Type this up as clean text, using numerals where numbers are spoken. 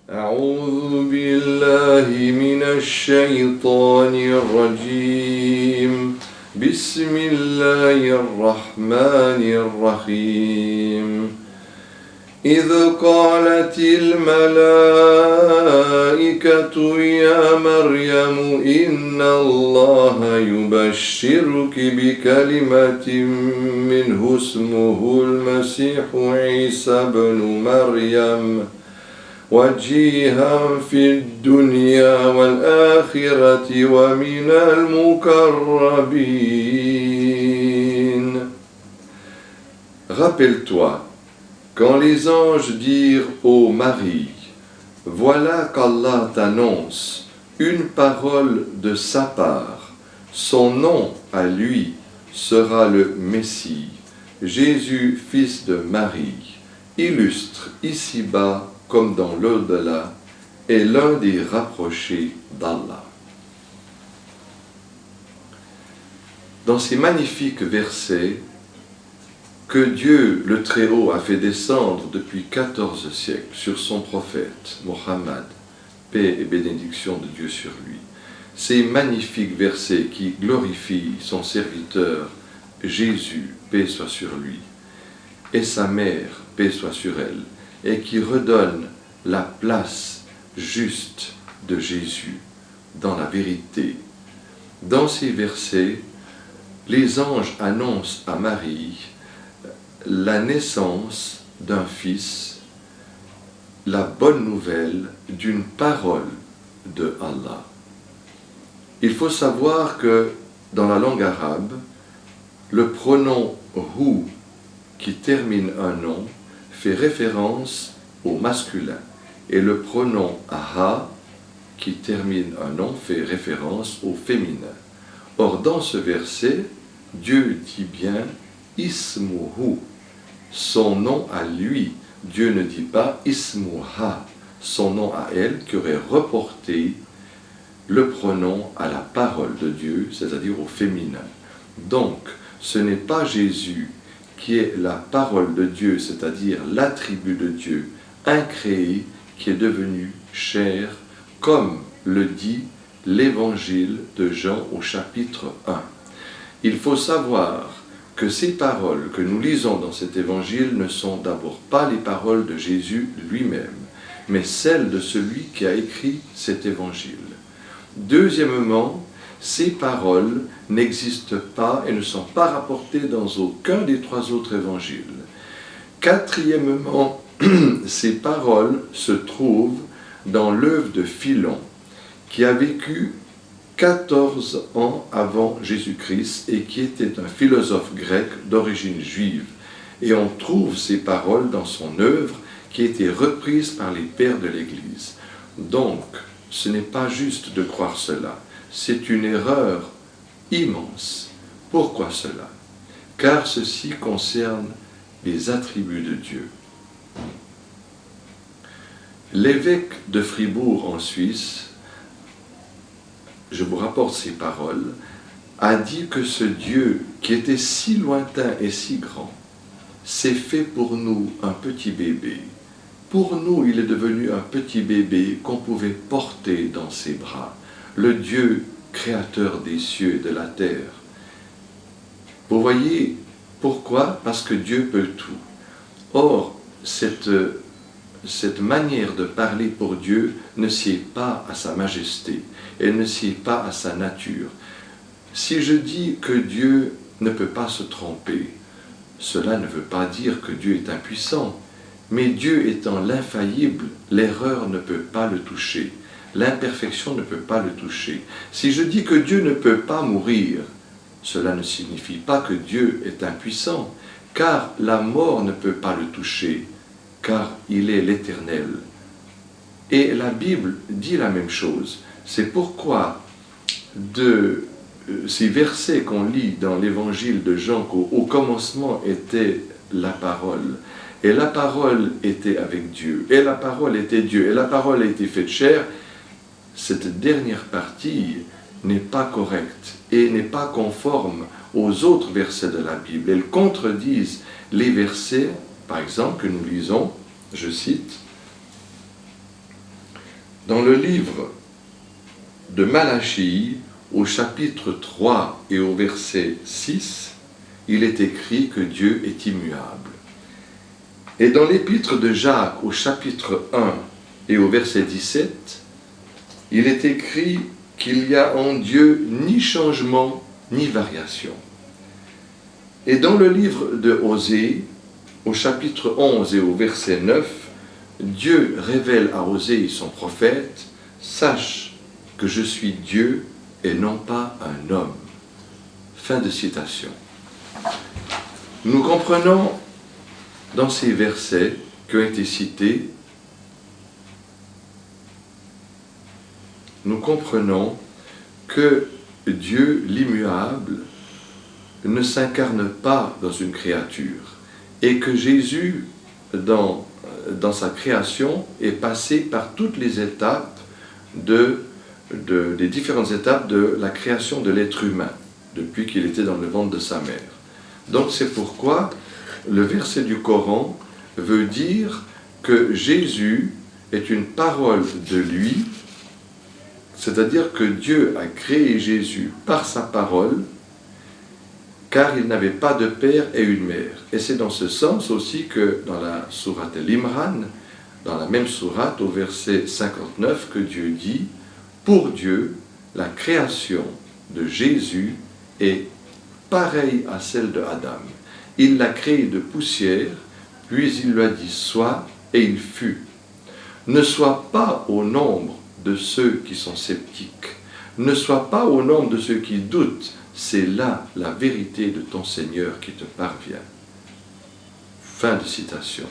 أعوذ بالله من الشيطان الرجيم بسم الله الرحمن الرحيم إذ قالت الملائكة يا مريم إن الله يبشرك بكلمة منه اسمه المسيح عيسى بن مريم وجيها في الدنيا والآخرة ومن المقربين. Rappelle-toi, quand les anges dirent ô Marie, voilà qu'Allah t'annonce une parole de sa part, son nom à lui sera le Messie, Jésus, fils de Marie, illustre ici-bas comme dans l'au-delà, est l'un des rapprochés d'Allah. Dans ces magnifiques versets que Dieu le Très-Haut a fait descendre depuis 14 siècles sur son prophète, Mohammed, paix et bénédiction de Dieu sur lui, ces magnifiques versets qui glorifient son serviteur Jésus, paix soit sur lui, et sa mère, paix soit sur elle, et qui redonne la place juste de Jésus dans la vérité. Dans ces versets, les anges annoncent à Marie la naissance d'un fils, la bonne nouvelle d'une parole de Allah. Il faut savoir que dans la langue arabe, le pronom « hu » qui termine un nom fait référence au masculin et le pronom « ha » qui termine un nom fait référence au féminin. Or, dans ce verset, Dieu dit bien « ismuhu », son nom à lui. Dieu ne dit pas « ismuha », son nom à elle, qui aurait reporté le pronom à la parole de Dieu, c'est-à-dire au féminin. Donc, ce n'est pas Jésus qui est la parole de Dieu, c'est-à-dire l'attribut de Dieu, incréé, qui est devenu chair, comme le dit l'évangile de Jean au chapitre 1. Il faut savoir que ces paroles que nous lisons dans cet évangile ne sont d'abord pas les paroles de Jésus lui-même, mais celles de celui qui a écrit cet évangile. Deuxièmement, ces paroles n'existent pas et ne sont pas rapportées dans aucun des trois autres évangiles. Quatrièmement, ces paroles se trouvent dans l'œuvre de Philon, qui a vécu 14 ans avant Jésus-Christ et qui était un philosophe grec d'origine juive. Et on trouve ces paroles dans son œuvre qui a été reprise par les pères de l'Église. Donc, ce n'est pas juste de croire cela. C'est une erreur immense. Pourquoi cela? Car ceci concerne les attributs de Dieu. L'évêque de Fribourg en Suisse, je vous rapporte ces paroles, a dit que ce Dieu qui était si lointain et si grand s'est fait pour nous un petit bébé. Pour nous, il est devenu un petit bébé qu'on pouvait porter dans ses bras. Le Dieu créateur des cieux et de la terre. Vous voyez pourquoi? Parce que Dieu peut tout. Or, cette manière de parler pour Dieu ne sied pas à sa majesté, elle ne sied pas à sa nature. Si je dis que Dieu ne peut pas se tromper, cela ne veut pas dire que Dieu est impuissant, mais Dieu étant l'infaillible, l'erreur ne peut pas le toucher. L'imperfection ne peut pas le toucher. Si je dis que Dieu ne peut pas mourir, cela ne signifie pas que Dieu est impuissant, car la mort ne peut pas le toucher, car il est l'Éternel. Et la Bible dit la même chose. C'est pourquoi de ces versets qu'on lit dans l'évangile de Jean, qu'au commencement était la parole, et la parole était avec Dieu, et la parole était Dieu, et la parole a été faite chair, cette dernière partie n'est pas correcte et n'est pas conforme aux autres versets de la Bible. Elles contredisent les versets, par exemple, que nous lisons, je cite, Dans le livre de Malachie, au chapitre 3 et au verset 6, il est écrit que Dieu est immuable. Et dans l'épître de Jacques, au chapitre 1 et au verset 17, il est écrit qu'il n'y a en Dieu ni changement ni variation. Et dans le livre de Osée, au chapitre 11 et au verset 9, Dieu révèle à Osée, son prophète, « Sache que je suis Dieu et non pas un homme. » Fin de citation. Nous comprenons dans ces versets qui ont été cités, nous comprenons que Dieu, l'immuable, ne s'incarne pas dans une créature et que Jésus, dans sa création, est passé par toutes les étapes des différentes étapes de la création de l'être humain, depuis qu'il était dans le ventre de sa mère. Donc c'est pourquoi le verset du Coran veut dire que Jésus est une parole de lui, c'est-à-dire que Dieu a créé Jésus par sa parole, car il n'avait pas de père et une mère. Et c'est dans ce sens aussi que dans la sourate Al-Imran, dans la même sourate, au verset 59, que Dieu dit « Pour Dieu, la création de Jésus est pareille à celle de Adam. Il l'a créé de poussière, puis il lui a dit « Sois » et il fut. Ne sois pas au nombre de ceux qui sont sceptiques. Ne sois pas au nombre de ceux qui doutent. C'est là la vérité de ton Seigneur qui te parvient. » Fin de citation.